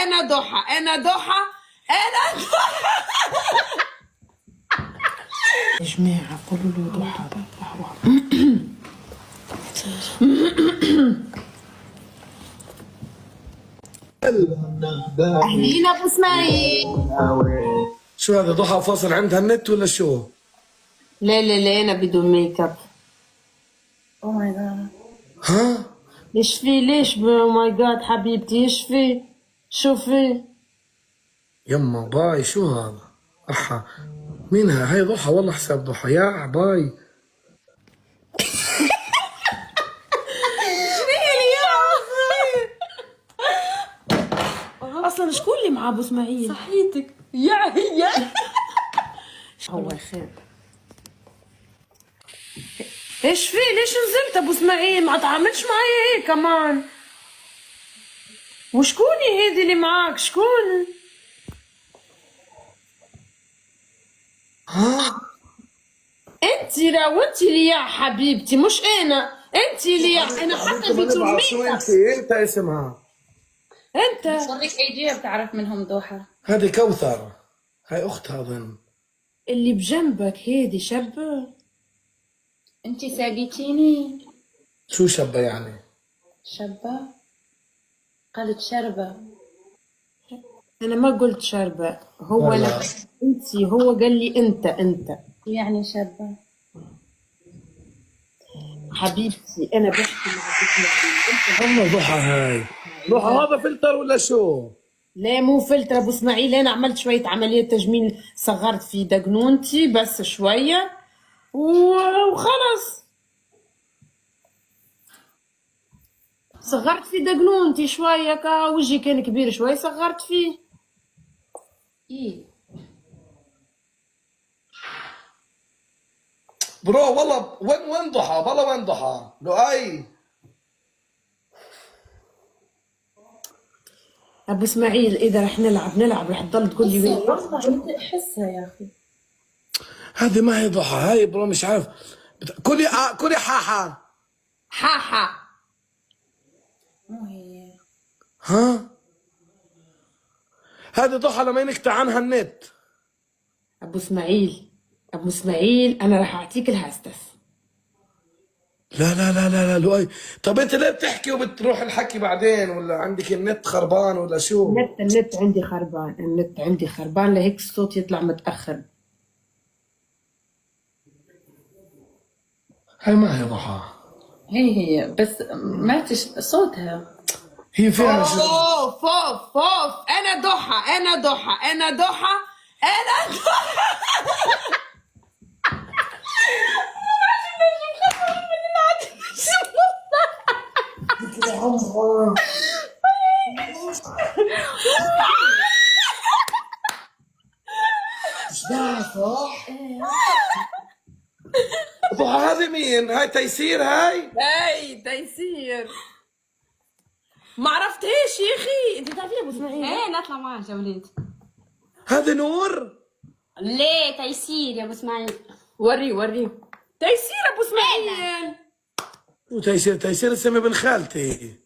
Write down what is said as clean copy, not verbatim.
انا ضحى انا ضحى انا ضحى. يا جماعة قولوا له ضحى. اهلين ابو اسماعيل. شو هذا ضحى فاصل عندها النت ولا شو؟ لا لا لا انا بدون ميك اب. او ماي جاد. ها؟ ايش في ليش او ماي جاد حبيبتي ايش في؟ شو في؟ يما باي شو هذا؟ احا مينها هاي ضحى والله حساب ضحى يا باي. اصلا شكون اللي مع ابو اسماعيل؟ صحيتك يا هي. هو خير. ايش في ليش نزلت ابو اسماعيل؟ ما تعاملش معي هيك كمان. وشكوني هيدي اللي معاك شكون؟ ها؟ انت راوتي لي يا حبيبتي مش انا، انت اللي يا انا حتى بدون شو ميك اب. انت اسمها؟ انت صدق اي جهه بتعرف منهم ضحى؟ هذه كوثر، هاي اختها اظن. اللي بجنبك هيدي شابة. انتي ساقيتيني. شو شابة يعني؟ شابه؟ قالت شربه. انا ما قلت شاربة، هو لا. لا انت، هو قال لي انت يعني شابه. حبيبتي انا بحكي مع اسماعيل. والله ضحى هاي ضحى هذا فلتر ولا شو؟ لا مو فلتر ابو اسماعيل، انا عملت شويه عمليه تجميل، صغرت في دقنونتي بس شويه وخلص. صغرت في دقنونتي شويه، وجهي كان كبير شويه صغرت فيه. ايه برو والله وين ضحى؟ والله وين ضحى؟ لؤي ابو اسماعيل اذا رح نلعب رح تضل تقول لي وين. والله انت احسها يا اخي. هذه ما هي ضحى هاي برو مش عارف. كلي كلي حاحة. حاحة مو هي. ها؟ هذه ضحى لما ينقطع عنها النت. ابو اسماعيل ابو اسماعيل انا رح اعطيك الهاستس. لا لا لا لا لا لؤي، طب انت ليه بتحكي وبتروح الحكي بعدين ولا عندك النت خربان ولا شو؟ النت عندي خربان، النت عندي خربان لهيك الصوت يطلع متأخر. هاي ما هي ضحى. هي بس ما صوتها. هي فيها اوف اوف اوف انا ضحى انا ضحى انا ضحى انا ضحى. ضحى هذه مين؟ هاي تيسير هاي؟ هاي تيسير ما عرفتهاش يا اخي، انت تعرفيها ابو اسماعيل؟ ايه نطلع معك يا وليد. هذه نور؟ ليه تيسير يا ابو اسماعيل. وري تيسير ابو اسماعيل. وتيسير تيسير اسمي ابن خالتي.